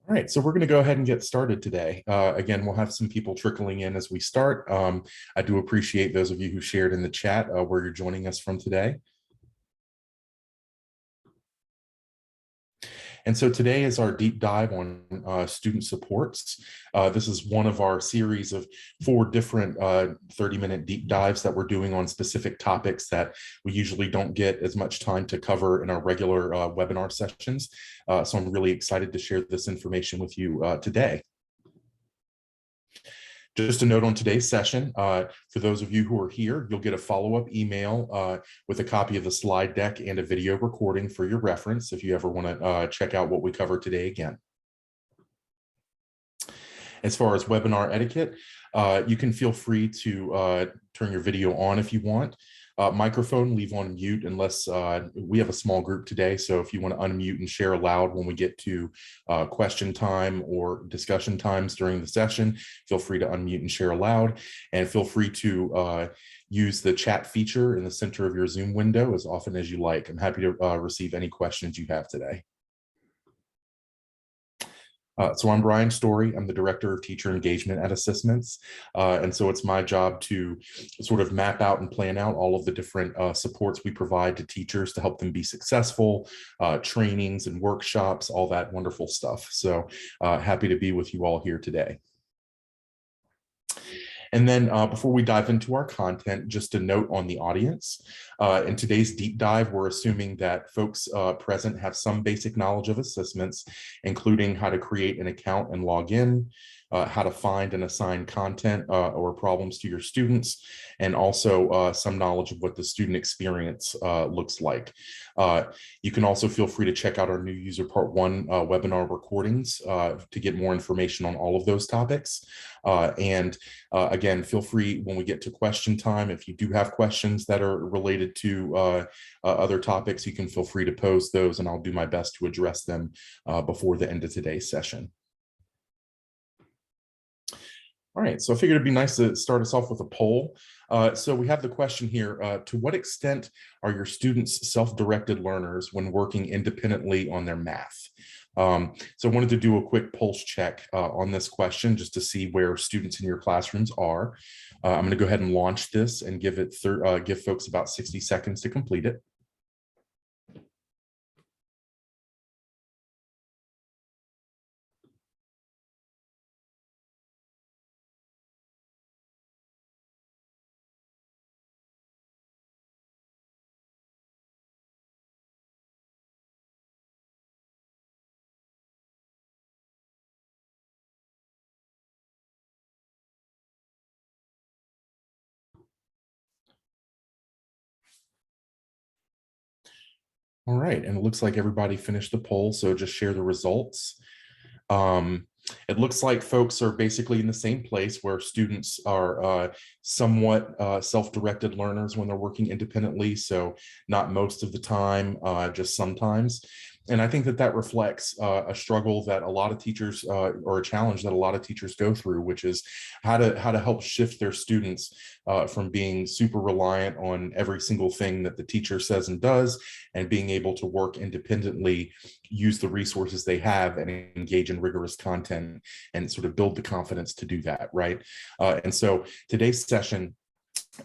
All right, so we're going to go ahead and get started today. Again, we'll have some people trickling in as we start. I do appreciate those of you who shared in the chat where you're joining us from today. And so today is our deep dive on student supports. This is one of our series of 4 different 30-minute deep dives that we're doing on specific topics that we usually don't get as much time to cover in our regular webinar sessions. So I'm really excited to share this information with you today. Just a note on today's session, for those of you who are here, you'll get a follow-up email with a copy of the slide deck and a video recording for your reference if you ever want to check out what we covered today again. As far as webinar etiquette, you can feel free to turn your video on if you want. Microphone, leave on mute unless we have a small group today. So if you want to unmute and share aloud when we get to question time or discussion times during the session, feel free to unmute and share aloud, and feel free to use the chat feature in the center of your Zoom window as often as you like. I'm happy to receive any questions you have today. So I'm Brian Story. I'm the Director of Teacher Engagement at ASSISTments. And so it's my job to sort of map out and plan out all of the different supports we provide to teachers to help them be successful, trainings and workshops, all that wonderful stuff. So happy to be with you all here today. And then before we dive into our content, just a note on the audience. In today's deep dive, we're assuming that folks present have some basic knowledge of ASSISTments, including how to create an account and log in, how to find and assign content or problems to your students, and also some knowledge of what the student experience looks like. You can also feel free to check out our new user part 1 webinar recordings to get more information on all of those topics. Again, feel free when we get to question time, if you do have questions that are related to other topics, you can feel free to pose those and I'll do my best to address them before the end of today's session. All right, so I figured it'd be nice to start us off with a poll. So we have the question here, to what extent are your students self-directed learners when working independently on their math? So I wanted to do a quick pulse check on this question just to see where students in your classrooms are. I'm going to go ahead and launch this and give folks about 60 seconds to complete it. All right, and it looks like everybody finished the poll, so just share the results. It looks like folks are basically in the same place where students are somewhat self-directed learners when they're working independently, so not most of the time, just sometimes. And I think that that reflects a struggle that a lot of teachers or a challenge that a lot of teachers go through, which is how to help shift their students from being super reliant on every single thing that the teacher says and does, and being able to work independently, use the resources they have, and engage in rigorous content and sort of build the confidence to do that, right? And so today's session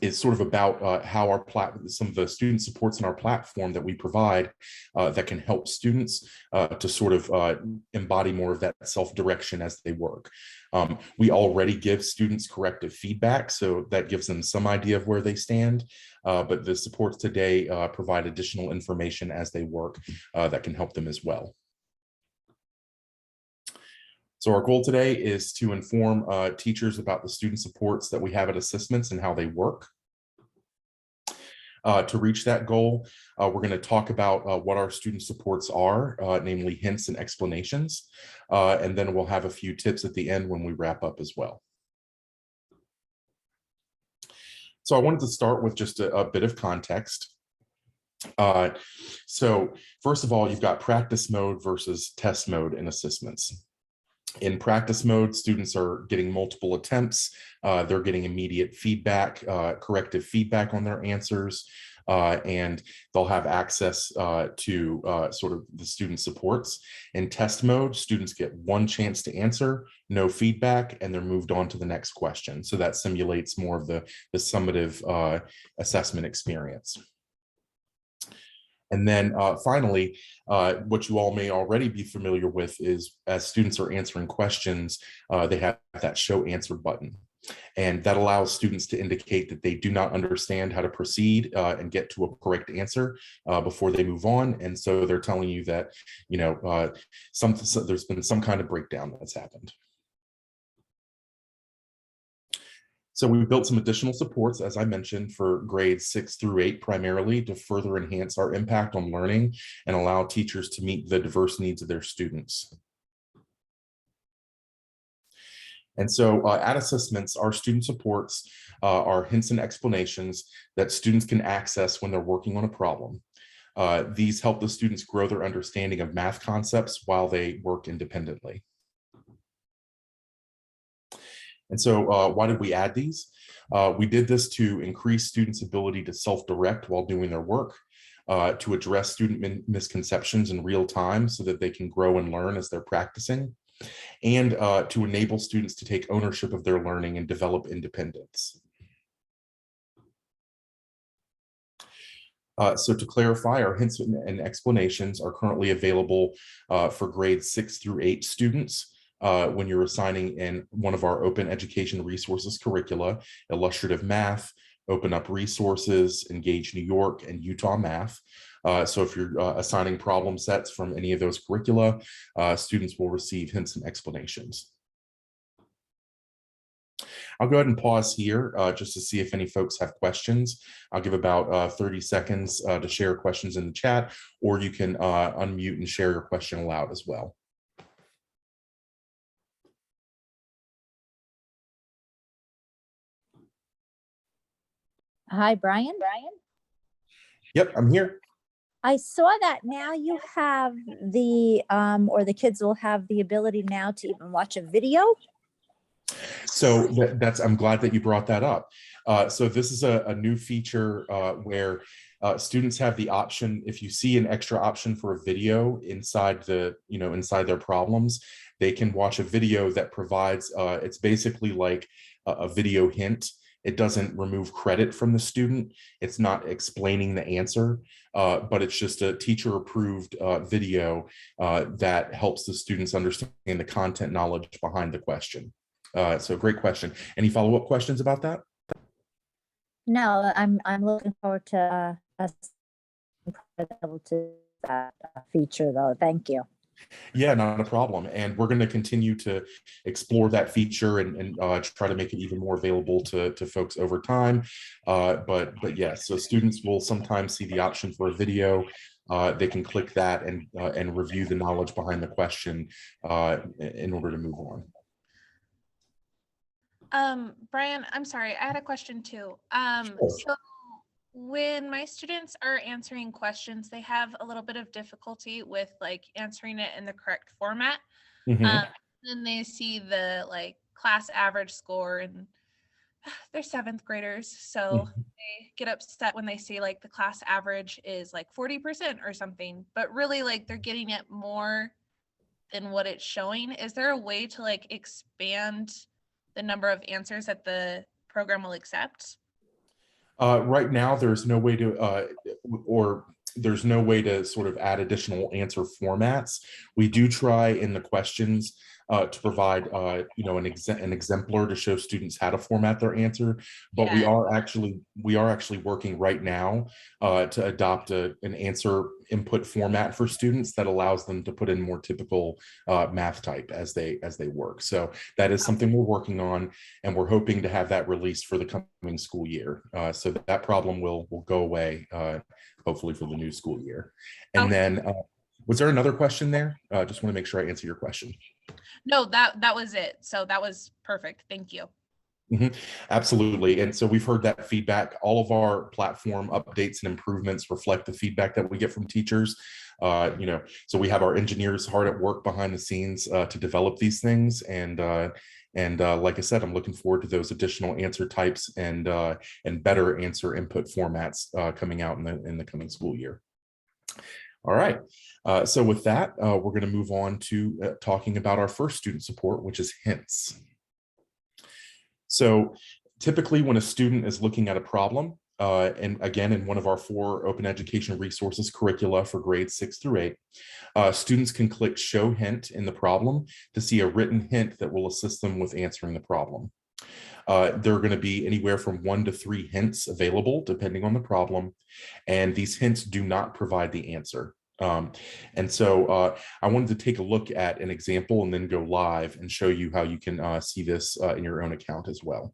is sort of about how some of the student supports in our platform that we provide that can help students to sort of embody more of that self-direction as they work. We already give students corrective feedback, so that gives them some idea of where they stand, but the supports today provide additional information as they work that can help them as well. So our goal today is to inform teachers about the student supports that we have at ASSISTments and how they work. To reach that goal, we're going to talk about what our student supports are, namely hints and explanations, and then we'll have a few tips at the end when we wrap up as well. So I wanted to start with just a bit of context. So first of all, you've got practice mode versus test mode in ASSISTments. In practice mode, students are getting multiple attempts. They're getting immediate feedback, corrective feedback on their answers. and they'll have access to sort of the student supports. In test mode, students get one chance to answer, no feedback, and they're moved on to the next question. So that simulates more of the summative assessment experience. And then finally, what you all may already be familiar with is as students are answering questions, they have that show answer button. And that allows students to indicate that they do not understand how to proceed and get to a correct answer before they move on. And so they're telling you that, you know, there's been some kind of breakdown that's happened. So we built some additional supports, as I mentioned, for grades 6 through 8, primarily to further enhance our impact on learning and allow teachers to meet the diverse needs of their students. And so at ASSISTments, our student supports are hints and explanations that students can access when they're working on a problem. These help the students grow their understanding of math concepts while they work independently. And so why did we add these? We did this to increase students' ability to self-direct while doing their work, to address student misconceptions in real time so that they can grow and learn as they're practicing, and to enable students to take ownership of their learning and develop independence. So to clarify, our hints and explanations are currently available for grades 6 through 8 students when you're assigning in one of our open education resources curricula, illustrative math, open up resources, engage New York, and Utah math. So if you're assigning problem sets from any of those curricula, students will receive hints and explanations. I'll go ahead and pause here just to see if any folks have questions. I'll give about 30 seconds to share questions in the chat, or you can unmute and share your question aloud as well. Hi, Brian. Yep, I'm here. I saw that now you have the, or the kids will have the ability now to even watch a video. So I'm glad that you brought that up. So this is a new feature where students have the option, if you see an extra option for a video inside inside their problems, they can watch a video that provides, it's basically like a video hint. It doesn't remove credit from the student. It's not explaining the answer, but it's just a teacher approved video that helps the students understand the content knowledge behind the question. So great question. Any follow-up questions about that? No, I'm looking forward to us able to that feature though. Thank you. Yeah, not a problem. And we're going to continue to explore that feature and try to make it even more available to folks over time. But yes, so students will sometimes see the option for a video. They can click that and review the knowledge behind the question in order to move on. Brian, I'm sorry, I had a question too. Sure. So when my students are answering questions, they have a little bit of difficulty with like answering it in the correct format. Then they see the like class average score and they're 7th graders. So they get upset when they see like the class average is like 40% or something, but really like they're getting it more than what it's showing. Is there a way to like expand the number of answers that the program will accept? Right now, there's no way to, there's no way to sort of add additional answer formats. We do try in the questions to provide, an exemplar to show students how to format their answer. But we are actually working right now to adopt an answer input format for students that allows them to put in more typical math type as they work. So that is something we're working on, and we're hoping to have that released for the coming school year. So that problem will go away, hopefully for the new school year. And then, was there another question there? Just want to make sure I answer your question. No, that was it. So that was perfect. Thank you. Mhm. Absolutely. And so we've heard that feedback. All of our platform updates and improvements reflect the feedback that we get from teachers. So we have our engineers hard at work behind the scenes to develop these things. And like I said, I'm looking forward to those additional answer types and better answer input formats coming out in the coming school year. All right. So with that, we're going to move on to talking about our first student support, which is hints. So typically when a student is looking at a problem, and again, in one of our 4 open education resources curricula for grades 6 through 8, students can click show hint in the problem to see a written hint that will assist them with answering the problem. There are going to be anywhere from 1 to 3 hints available depending on the problem, and these hints do not provide the answer. And so I wanted to take a look at an example and then go live and show you how you can see this in your own account as well.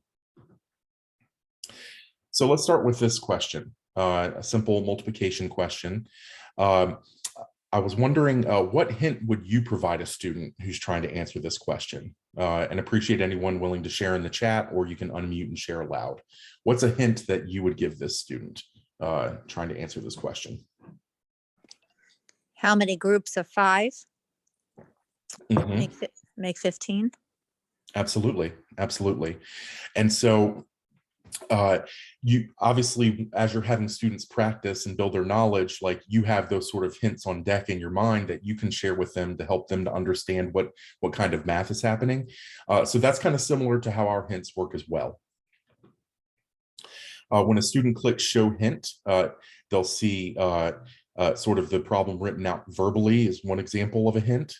So let's start with this question, a simple multiplication question. Um, I was wondering what hint would you provide a student who's trying to answer this question? And appreciate anyone willing to share in the chat, or you can unmute and share aloud. What's a hint that you would give this student trying to answer this question? How many groups of 5? Mhm. Make 15. Absolutely, absolutely. And so you obviously, as you're having students practice and build their knowledge, like you have those sort of hints on deck in your mind that you can share with them to help them to understand what kind of math is happening. So that's kind of similar to how our hints work as well. When a student clicks show hint, they'll see sort of the problem written out verbally is one example of a hint.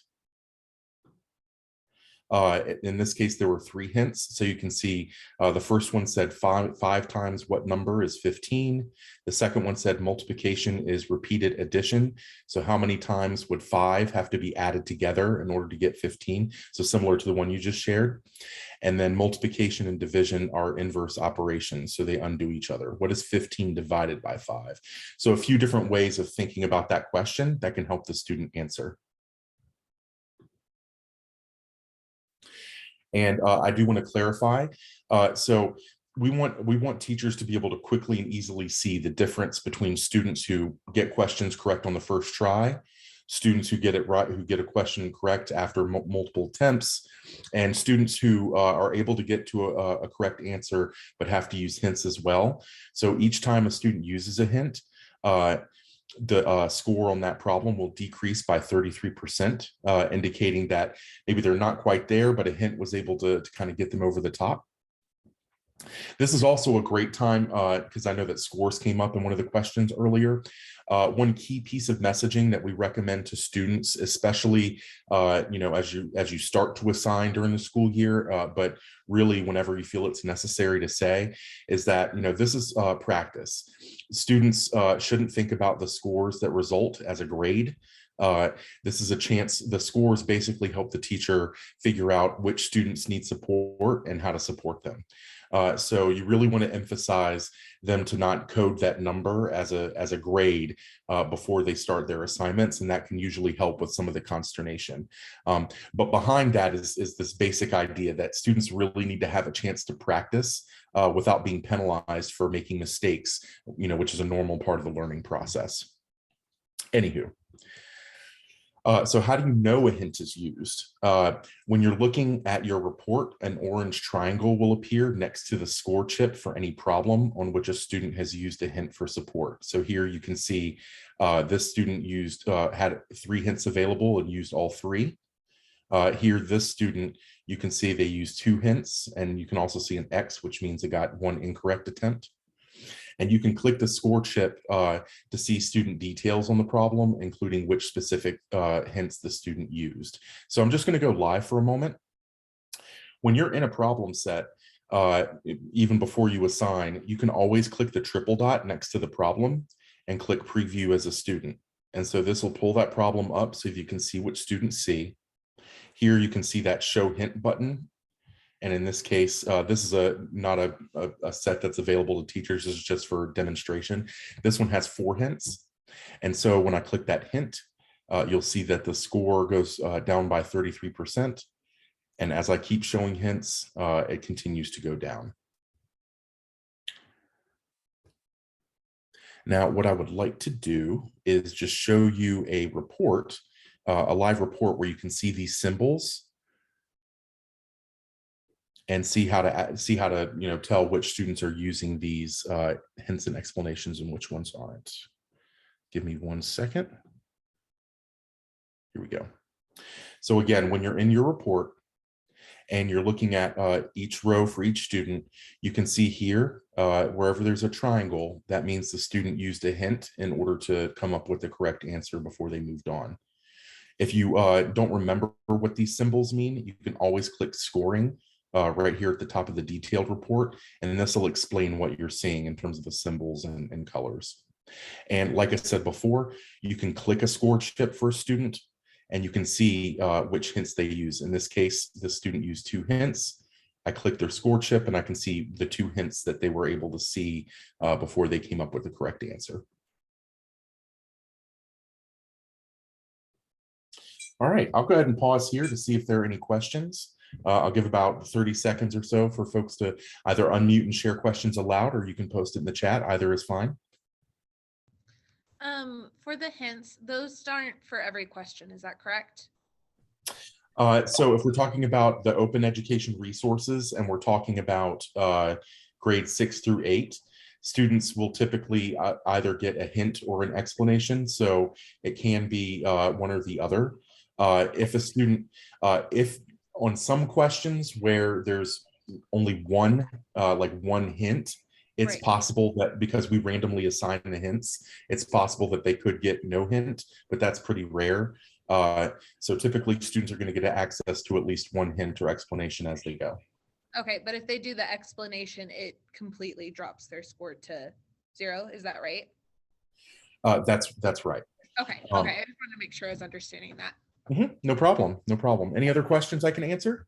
In this case, there were 3 hints. So you can see the first one said five times what number is 15. The second one said multiplication is repeated addition. So how many times would 5 have to be added together in order to get 15? So similar to the one you just shared. And then multiplication and division are inverse operations, so they undo each other. What is 15 divided by 5? So a few different ways of thinking about that question that can help the student answer. And I do want to clarify. So we want teachers to be able to quickly and easily see the difference between students who get questions correct on the first try, students who get it right, who get a question correct after multiple attempts, and students who are able to get to a correct answer but have to use hints as well. So each time a student uses a hint, the score on that problem will decrease by 33%, indicating that maybe they're not quite there, but a hint was able to kind of get them over the top. This is also a great time because I know that scores came up in one of the questions earlier. One key piece of messaging that we recommend to students, especially as you start to assign during the school year, but really whenever you feel it's necessary to say, is that this is practice. Students shouldn't think about the scores that result as a grade. This is a chance. The scores basically help the teacher figure out which students need support and how to support them. So you really want to emphasize them to not code that number as a grade before they start their assignments, and that can usually help with some of the consternation. But behind that is this basic idea that students really need to have a chance to practice without being penalized for making mistakes, which is a normal part of the learning process. Anywho. So how do you know a hint is used? When you're looking at your report, an orange triangle will appear next to the score chip for any problem on which a student has used a hint for support. So here you can see this student had 3 hints available and used all 3. Here, this student, you can see they used 2 hints, and you can also see an X, which means they got 1 incorrect attempt. And you can click the score chip to see student details on the problem, including which specific hints the student used. So I'm just going to go live for a moment. When you're in a problem set, even before you assign, you can always click the triple dot next to the problem and click preview as a student. And so this will pull that problem up so you can see which students see. Here you can see that show hint button. And in this case, this is not a set that's available to teachers. This is just for demonstration. This one has 4 hints. And so when I click that hint, you'll see that the score goes down by 33%. And as I keep showing hints, it continues to go down. Now, what I would like to do is just show you a report, a live report where you can see these symbols and see how to tell which students are using these hints and explanations and which ones aren't. Give me 1 second. Here we go. So again, when you're in your report and you're looking at each row for each student, you can see here, wherever there's a triangle, that means the student used a hint in order to come up with the correct answer before they moved on. If you don't remember what these symbols mean, you can always click scoring right here at the top of the detailed report, and this will explain what you're seeing in terms of the symbols and colors. And like I said before, you can click a score chip for a student, and you can see which hints they use. In this case, the student used 2 hints. I click their score chip, and I can see the 2 hints that they were able to see before they came up with the correct answer. All right, I'll go ahead and pause here to see if there are any questions. I'll give about 30 seconds or so for folks to either unmute and share questions aloud, or you can post it in the chat. Either is fine. For the hints, those aren't for every question, is that correct? So if we're talking about the open education resources and we're talking about grades 6 through 8, students will typically either get a hint or an explanation. So it can be one or the other. If a student, if on some questions where there's only one, like one hint, it's Right. possible that because we randomly assign the hints, it's possible that they could get no hint, but that's pretty rare. So typically students are going to get access to at least one hint or explanation as they go. Okay, but if they do the explanation, it completely drops their score to 0. Is that right? That's right. Okay. Okay. I just wanted to make sure I was understanding that. No problem. No problem. Any other questions I can answer?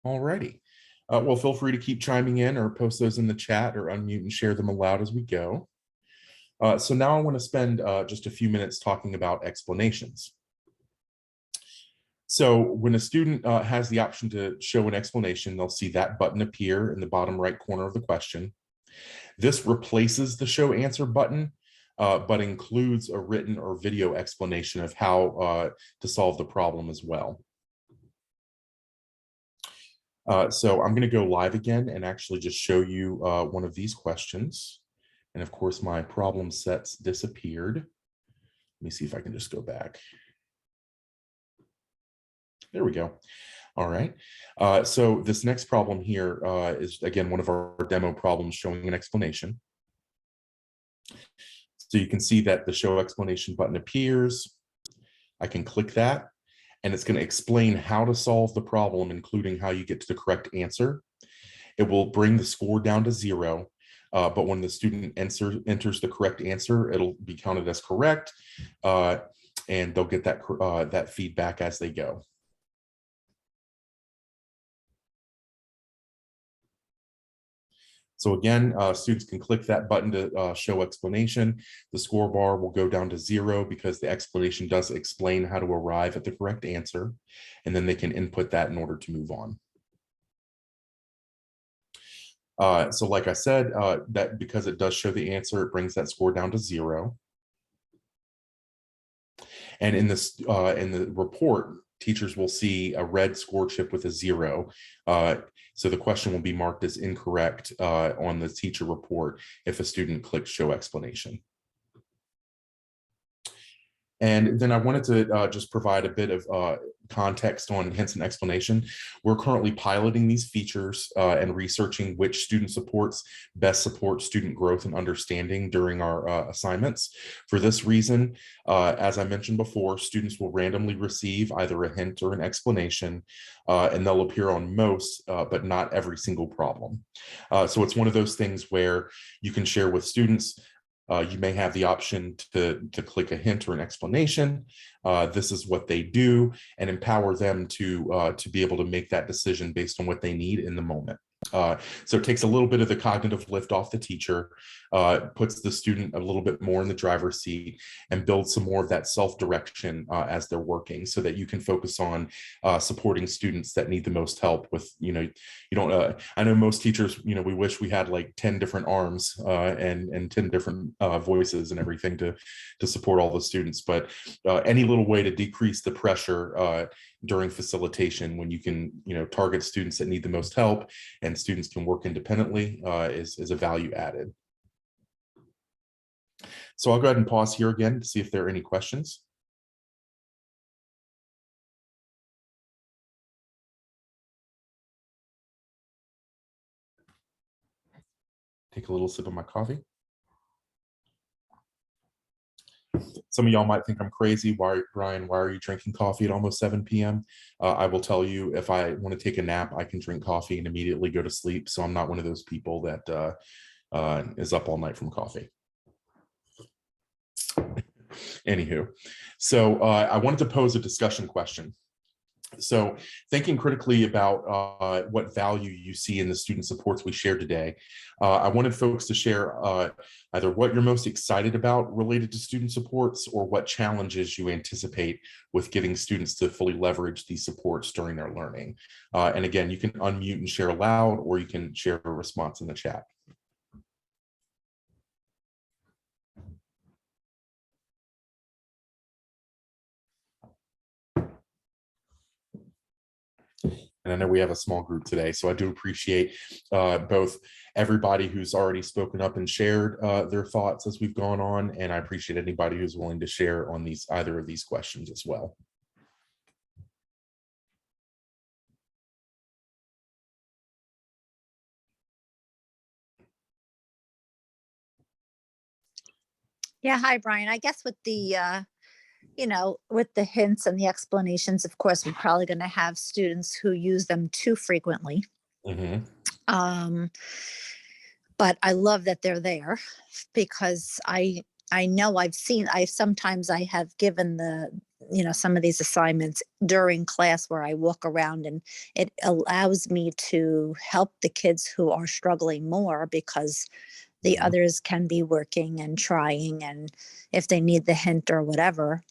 All righty. Well, feel free to keep chiming in or post those in the chat or unmute and share them aloud as we go. So now I want to spend just a few minutes talking about explanations. So when a student has the option to show an explanation, they'll see that button appear in the bottom right corner of the question. This replaces the show answer button, but includes a written or video explanation of how to solve the problem as well. So I'm going to go live again and actually just show you one of these questions. And of course, my problem sets disappeared. Let me see if I can just go back. There we go. All right. So this next problem here is, again, one of our demo problems showing an explanation. So you can see that the show explanation button appears. I can click that, and it's going to explain how to solve the problem, including how you get to the correct answer. It will bring the score down to 0. But when the student enters the correct answer, it'll be counted as correct, and they'll get that feedback as they go. So again, students can click that button to show explanation. The score bar will go down to 0 because the explanation does explain how to arrive at the correct answer, and then they can input that in order to move on. So like I said, that because it does show the answer, it brings that score down to 0. And in this in the report, teachers will see a red score chip with a 0. So the question will be marked as incorrect on the teacher report if a student clicks show explanation. And then I wanted to just provide a bit of context on hints and explanation. We're currently piloting these features and researching which student supports best support student growth and understanding during our assignments. For this reason, as I mentioned before, students will randomly receive either a hint or an explanation, and they'll appear on most, but not every single problem. So it's one of those things where you can share with students. You may have the option to click a hint or an explanation. This is what they do, and empower them to be able to make that decision based on what they need in the moment. So it takes a little bit of the cognitive lift off the teacher, puts the student a little bit more in the driver's seat, and builds some more of that self-direction as they're working, so that you can focus on supporting students that need the most help with, you don't, I know most teachers, we wish we had like 10 different arms and 10 different voices and everything to support all the students, but any little way to decrease the pressure during facilitation, when you can, target students that need the most help and students can work independently, is a value added. So I'll go ahead and pause here again to see if there are any questions. Take a little sip of my coffee. Some of y'all might think I'm crazy. Why, Brian, why are you drinking coffee at almost 7 p.m.? I will tell you, if I want to take a nap, I can drink coffee and immediately go to sleep. So I'm not one of those people that is up all night from coffee. Anywho, so I wanted to pose a discussion question. So thinking critically about what value you see in the student supports we shared today, I wanted folks to share either what you're most excited about related to student supports, or what challenges you anticipate with getting students to fully leverage these supports during their learning. And again, you can unmute and share aloud, or you can share a response in the chat. And I know we have a small group today, so I do appreciate both everybody who's already spoken up and shared their thoughts as we've gone on, and I appreciate anybody who's willing to share on either of these questions as well. Yeah, hi, Brian. I guess with the, with the hints and the explanations, of course, we're probably going to have students who use them too frequently. Mm-hmm. But I love that they're there, because I know sometimes I have given some of these assignments during class where I walk around, and it allows me to help the kids who are struggling more, because the others can be working and trying, and if they need the hint or whatever,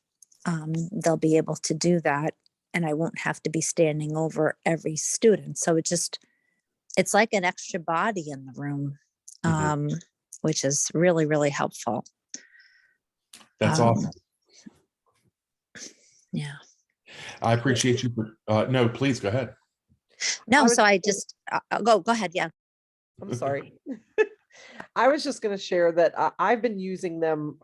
they'll be able to do that, and I won't have to be standing over every student. So it's like an extra body in the room, which is really, really helpful. That's awesome. Yeah. I appreciate you. No, please go ahead. No, so I just go ahead. Yeah. I'm sorry. I was just going to share that I've been using them,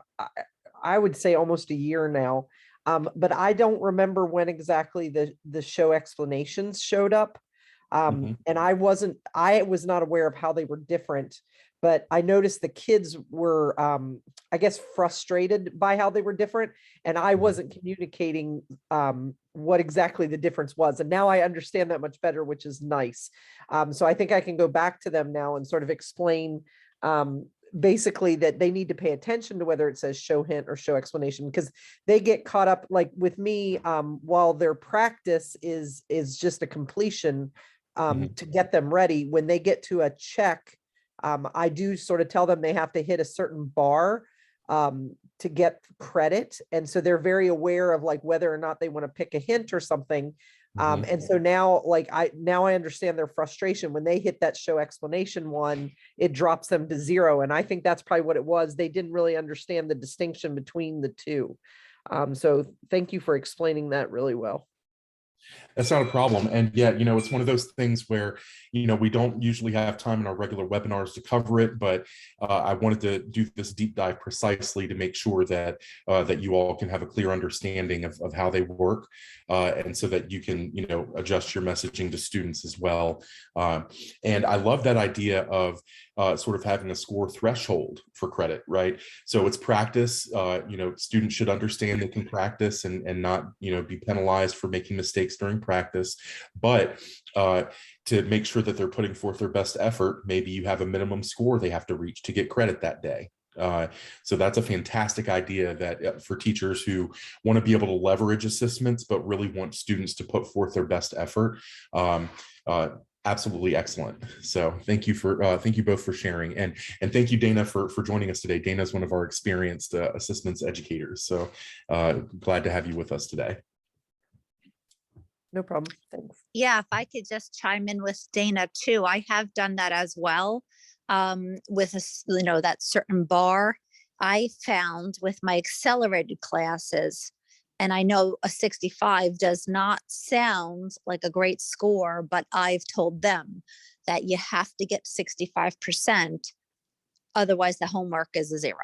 I would say almost a year now, but I don't remember when exactly the show explanations showed up. And I was not aware of how they were different, but I noticed the kids were, I guess, frustrated by how they were different, and I wasn't communicating what exactly the difference was. And now I understand that much better, which is nice. So I think I can go back to them now and sort of explain basically that they need to pay attention to whether it says show hint or show explanation, because they get caught up, like with me, while their practice is just a completion to get them ready. When they get to a check, I do sort of tell them they have to hit a certain bar to get credit. And so they're very aware of like whether or not they want to pick a hint or something. And so now, I understand their frustration when they hit that show explanation one, it drops them to 0. And I think that's probably what it was. They didn't really understand the distinction between the two. So thank you for explaining that really well. That's not a problem. And yeah, it's one of those things where, we don't usually have time in our regular webinars to cover it, but I wanted to do this deep dive precisely to make sure that that you all can have a clear understanding of how they work, and so that you can, adjust your messaging to students as well. And I love that idea of sort of having a score threshold for credit, right? So it's practice. Students should understand they can practice and not, be penalized for making mistakes during practice, but to make sure that they're putting forth their best effort, maybe you have a minimum score they have to reach to get credit that day. So that's a fantastic idea that for teachers who want to be able to leverage assessments, but really want students to put forth their best effort. Absolutely excellent. So thank you both for sharing, and thank you, Dana, for joining us today. Dana is one of our experienced ASSISTments educators, so glad to have you with us today. No problem. Thanks. Yeah, if I could just chime in with Dana too, I have done that as well. With that certain bar, I found with my accelerated classes, and I know a 65 does not sound like a great score, but I've told them that you have to get 65%, otherwise the homework is a 0.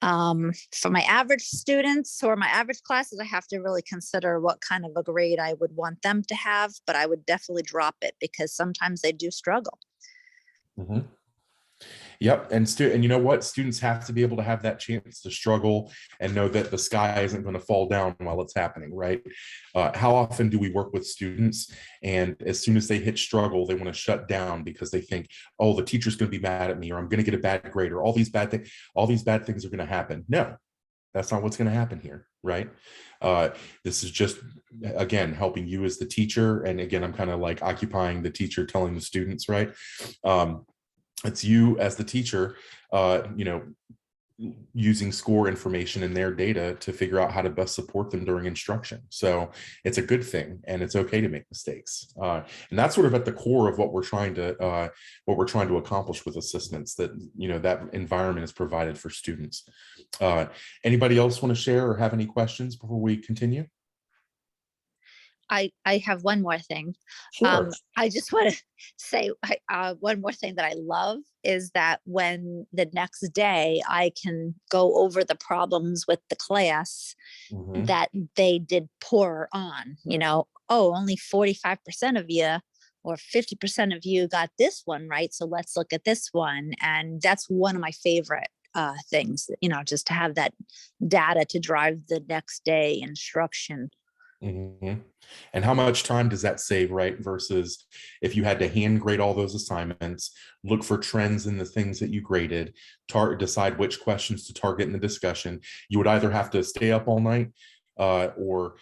For my average students or my average classes, I have to really consider what kind of a grade I would want them to have, but I would definitely drop it because sometimes they do struggle. Yep, and you know what? Students have to be able to have that chance to struggle and know that the sky isn't going to fall down while it's happening, right? How often do we work with students, and as soon as they hit struggle, they want to shut down because they think, oh, the teacher's going to be mad at me, or I'm going to get a bad grade, or all these bad things are going to happen. No, that's not what's going to happen here, right? This is just, again, helping you as the teacher. And again, I'm kind of like occupying the teacher, telling the students, right? It's you as the teacher, using score information in their data to figure out how to best support them during instruction. So it's a good thing, and it's okay to make mistakes. And that's sort of at the core of what we're trying to accomplish with ASSISTments, that that environment is provided for students. Anybody else want to share or have any questions before we continue? I have one more thing. Sure. I just want to say one more thing that I love is that when the next day I can go over the problems with the class that they did poor on, oh, only 45% of you or 50% of you got this one right. So let's look at this one. And that's one of my favorite things, just to have that data to drive the next day instruction. And how much time does that save, right? Versus if you had to hand grade all those assignments, look for trends in the things that you graded, decide which questions to target in the discussion. You would either have to stay up all night or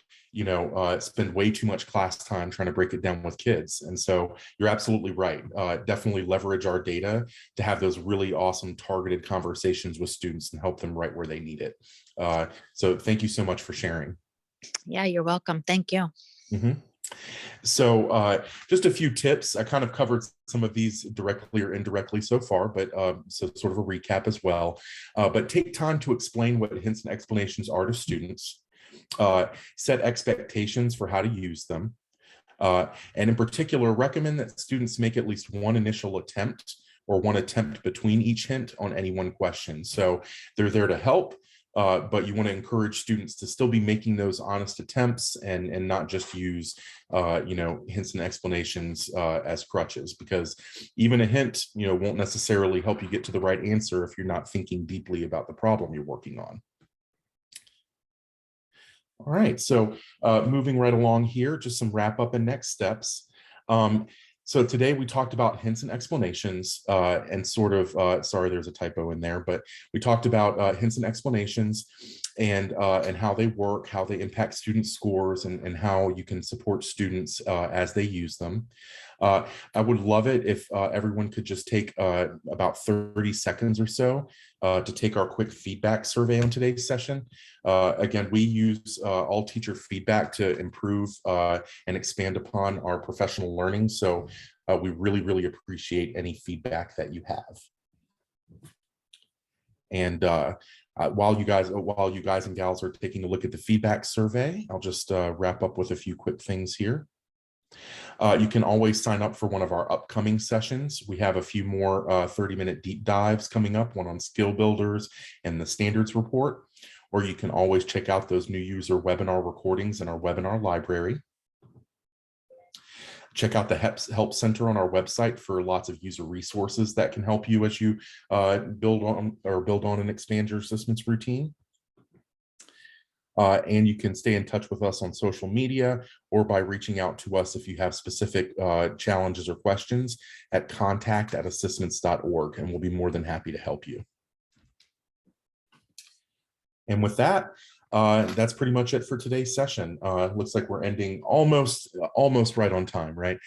spend way too much class time trying to break it down with kids. And so you're absolutely right. Definitely leverage our data to have those really awesome targeted conversations with students and help them right where they need it. So thank you so much for sharing. Yeah, you're welcome. Thank you. So just a few tips. I kind of covered some of these directly or indirectly so far, but so sort of a recap as well. But take time to explain what hints and explanations are to students. Set expectations for how to use them. And in particular, recommend that students make at least one initial attempt or one attempt between each hint on any one question. So they're there to help. But you want to encourage students to still be making those honest attempts and not just use, hints and explanations as crutches, because even a hint, won't necessarily help you get to the right answer if you're not thinking deeply about the problem you're working on. All right, so moving right along here, just some wrap up and next steps. So today we talked about hints and explanations and sort of, sorry, there's a typo in there, but we talked about hints and explanations and how they work, how they impact student scores, and how you can support students as they use them. I would love it if everyone could just take about 30 seconds or so to take our quick feedback survey on today's session. Again, we use all teacher feedback to improve and expand upon our professional learning. So we really, really appreciate any feedback that you have. And while you guys and gals are taking a look at the feedback survey, I'll just wrap up with a few quick things here. You can always sign up for one of our upcoming sessions. We have a few more 30-minute deep dives coming up, one on skill builders and the standards report, or you can always check out those new user webinar recordings in our webinar library. Check out the Help Center on our website for lots of user resources that can help you as you build on and expand your ASSISTments routine. And you can stay in touch with us on social media or by reaching out to us if you have specific challenges or questions at contact@assistments.org, and we'll be more than happy to help you. And with that, that's pretty much it for today's session. Looks like we're ending almost right on time, right?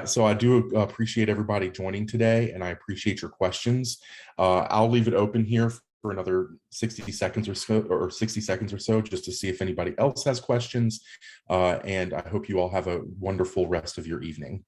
So I do appreciate everybody joining today, and I appreciate your questions. I'll leave it open here for another 60 seconds or so, just to see if anybody else has questions. And I hope you all have a wonderful rest of your evening.